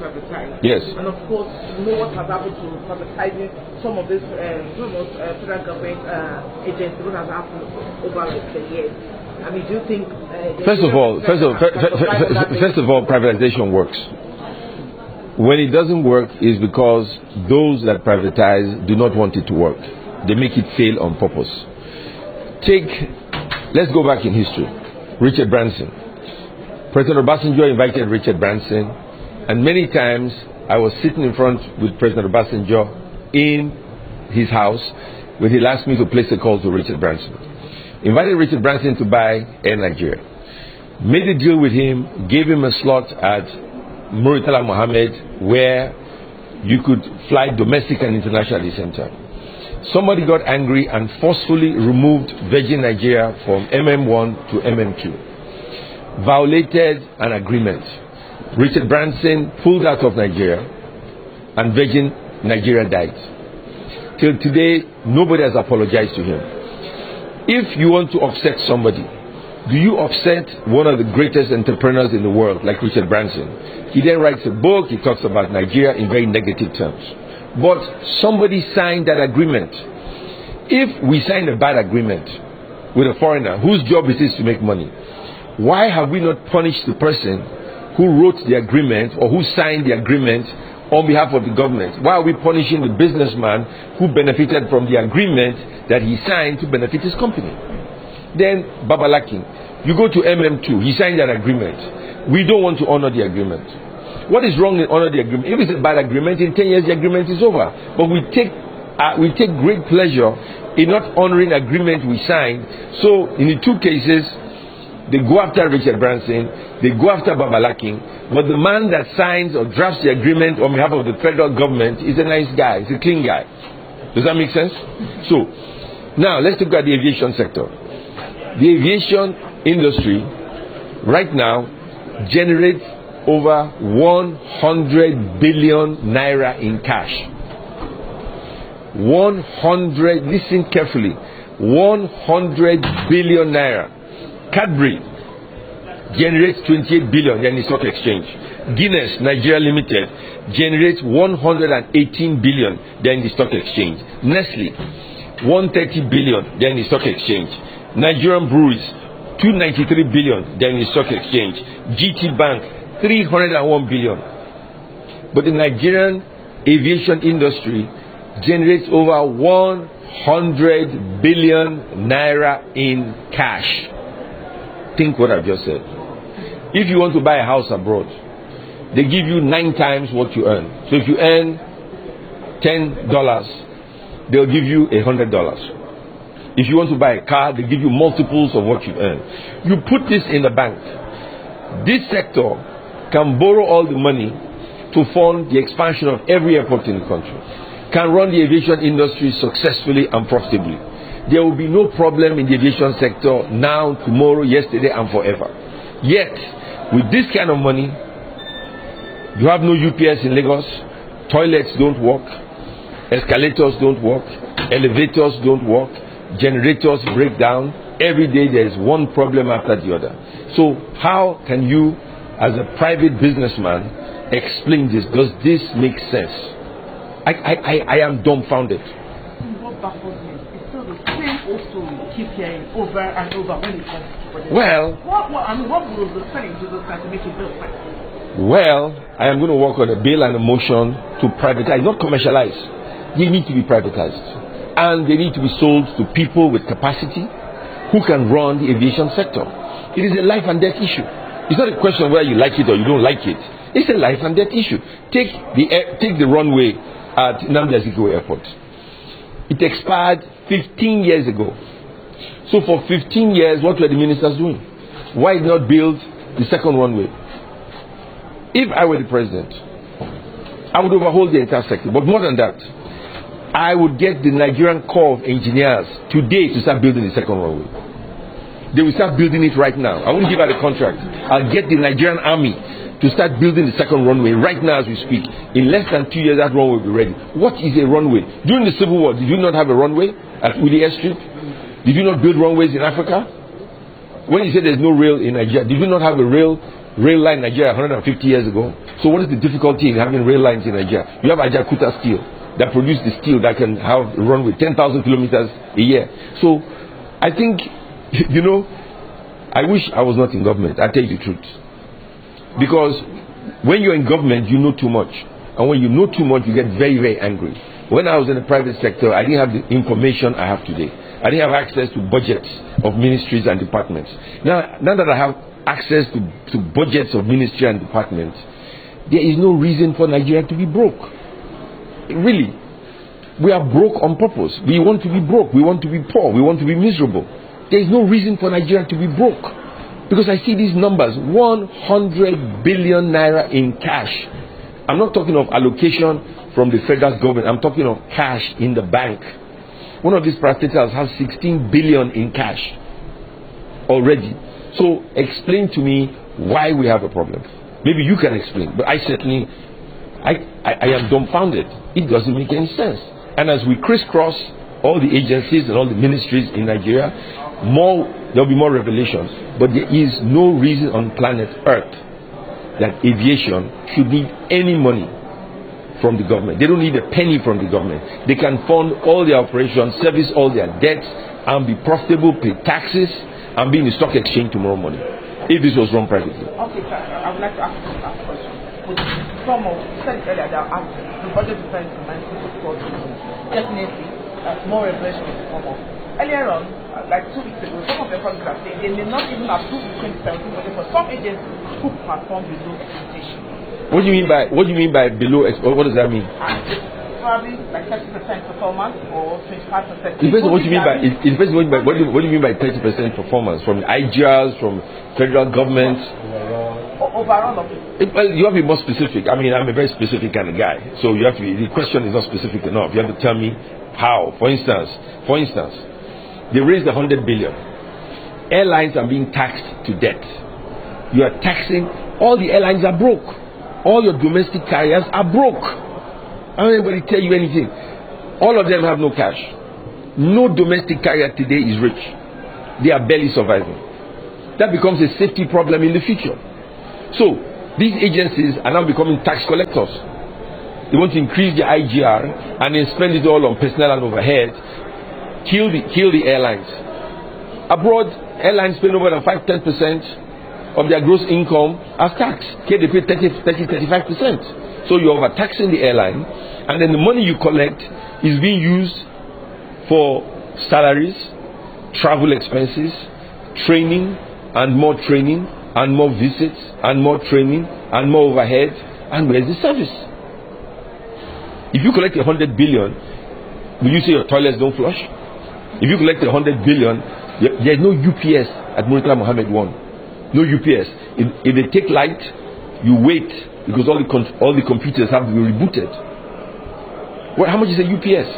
privatized. Yes. And of course, you know what has happened to privatizing some of federal government agencies, what has happened over the years. I mean, do you think... First of all, privatization works. When it doesn't work, is because those that privatize do not want it to work. They make it fail on purpose. Let's go back in history. Richard Branson. President Obasanjo invited Richard Branson, and many times I was sitting in front with President Obasanjo in his house when he asked me to place a call to Richard Branson. Invited Richard Branson to buy Air Nigeria. Made a deal with him, gave him a slot at Muritala Mohammed where you could fly domestic and international at the same time. Somebody got angry and forcefully removed Virgin Nigeria from MM1 to MM2. Violated an agreement. Richard Branson pulled out of Nigeria and Virgin Nigeria died. Till today, nobody has apologized to him. If you want to upset somebody, do you upset one of the greatest entrepreneurs in the world like Richard Branson? He then writes a book, he talks about Nigeria in very negative terms. But somebody signed that agreement. If we sign a bad agreement with a foreigner whose job it is to make money, why have we not punished the person who wrote the agreement or who signed the agreement on behalf of the government? Why are we punishing the businessman who benefited from the agreement that he signed to benefit his company? Then Babalaki, you go to MM2, he signed that agreement. We don't want to honor the agreement. What is wrong in honor the agreement? If it's a bad agreement, in 10 years the agreement is over. But we take great pleasure in not honoring agreement we signed. So in the two cases, they go after Richard Branson, they go after Babalaki, but the man that signs or drafts the agreement on behalf of the federal government is a nice guy, he's a clean guy. Does that make sense? So now let's look at the aviation sector. The aviation industry right now generates over 100 billion naira in cash. 100, listen carefully, 100 billion naira. Cadbury generates 28 billion in the stock exchange. Guinness Nigeria Limited generates 118 billion in the stock exchange. Nestle 130 billion in the stock exchange. Nigerian Breweries 293 billion in the stock exchange. GT Bank 301 billion. But the Nigerian aviation industry generates over 100 billion naira in cash. Think what I've just said. If you want to buy a house abroad, they give you 9 times what you earn. So if you earn $10, they'll give you $100. If you want to buy a car, they give you multiples of what you earn. You put this in the bank. This sector can borrow all the money to fund the expansion of every airport in the country, can run the aviation industry successfully and profitably. There will be no problem in the aviation sector now, tomorrow, yesterday, and forever. Yet, with this kind of money, you have no UPS in Lagos, toilets don't work, escalators don't work, elevators don't work, generators break down. Every day there is one problem after the other. So how can you, as a private businessman, explain this? Does this make sense? I am dumbfounded. What baffles me is still the same old story we keep hearing over and over when it comes to projects. Well, what will the Senate do this time to make it bill fine? Well, I am going to work on a bill and a motion to privatize, not commercialize. They need to be privatized. And they need to be sold to people with capacity who can run the aviation sector. It is a life and death issue. It's not a question of whether you like it or you don't like it. It's a life and death issue. Take the runway at Nnamdi Azikiwe Airport. It expired 15 years ago. So for 15 years, what were the ministers doing? Why not build the second runway? If I were the president, I would overhaul the entire sector. But more than that, I would get the Nigerian Corps of Engineers today to start building the second runway. They will start building it right now. I won't give out a contract. I'll get the Nigerian Army to start building the second runway right now as we speak. In less than 2 years, that runway will be ready. What is a runway? During the Civil War, did you not have a runway at Uli Airstrip? Did you not build runways in Africa? When you say there's no rail in Nigeria, did you not have a rail rail line in Nigeria 150 years ago. So what is the difficulty in having rail lines in Nigeria? You have Ajakuta Steel that produce the steel that can run with 10,000 kilometers a year. So I think, I wish I was not in government. I tell you the truth. Because when you're in government, you know too much. And when you know too much, you get very, very angry. When I was in the private sector, I didn't have the information I have today. I didn't have access to budgets of ministries and departments. Now that I have access to budgets of ministry and departments, there is no reason for Nigeria to be broke. Really. We are broke on purpose. We want to be broke. We want to be poor. We want to be miserable. There is no reason for Nigeria to be broke. Because I see these numbers, 100 billion naira in cash. I'm not talking of allocation from the federal government. I'm talking of cash in the bank. One of these privatisers has 16 billion in cash already. So explain to me why we have a problem. Maybe you can explain, but I certainly, I am dumbfounded. It doesn't make any sense. And as we crisscross all the agencies and all the ministries in Nigeria, there'll be more revelations. But there is no reason on planet Earth that aviation should need any money from the government. They don't need a penny from the government. They can fund all their operations, service all their debts, and be profitable, pay taxes, and be in the stock exchange tomorrow morning, if this was run privately. Okay, sir, I would like to ask you last question. With some of, you said earlier that the budget defense in 1940, definitely more revelation will come up. Earlier on, like 2 weeks ago, some of the economists are saying they may not even approve the 2017 budget for some agencies who perform below expectation. What do you mean by below? What does that mean? Probably like 30% performance or 25%. It depends on what you mean by. It depends on what do you mean by 30% performance from IGRs, from federal government? Overall of it. Well, you have to be more specific. I mean, I'm a very specific kind of guy, so you have to be. The question is not specific enough. You have to tell me how. For instance, they raised 100 billion. Airlines are being taxed to death. You are taxing. All the airlines are broke. All your domestic carriers are broke. I don't anybody tell you anything. All of them have no cash. No domestic carrier today is rich. They are barely surviving. That becomes a safety problem in the future. So these agencies are now becoming tax collectors. They want to increase the IGR and then spend it all on personnel and overhead. Kill the airlines. Abroad, airlines pay no more than 5-10% of their gross income as tax. Here they pay 30-35%. So you're overtaxing the airline, and then the money you collect is being used for salaries, travel expenses, training, and more training, and more visits, and more training, and more overhead. And where's the service? If you collect 100 billion, will you say your toilets don't flush? If you collect 100 billion, there's no UPS at Murtala Mohammed 1. No UPS. If they take light, you wait because all the computers have to be rebooted. How much is a UPS?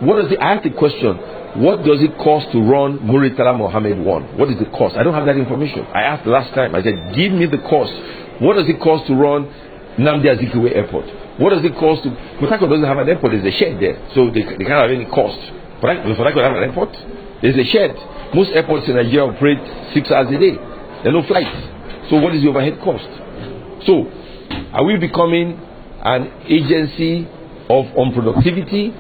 I asked the question, what does it cost to run Murtala Mohammed 1? What is the cost? I don't have that information. I asked the last time. I said, give me the cost. What does it cost to run Nnamdi Azikiwe Airport? What does it cost to... Port Harcourt doesn't have an airport. There's a shed there. So they can't have any cost. Port Harcourt have an airport? There's a shed. Most airports in Nigeria operate 6 hours a day. There are no flights. So what is the overhead cost? So, are we becoming an agency of unproductivity,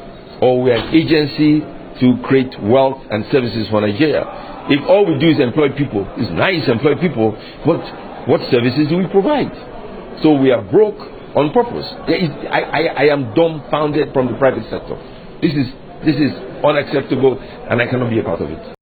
or we are an agency to create wealth and services for Nigeria? If all we do is employ people, it's nice to employ people, but what services do we provide? So we are broke on purpose. I am dumbfounded from the private sector. This is unacceptable, and I cannot be a part of it.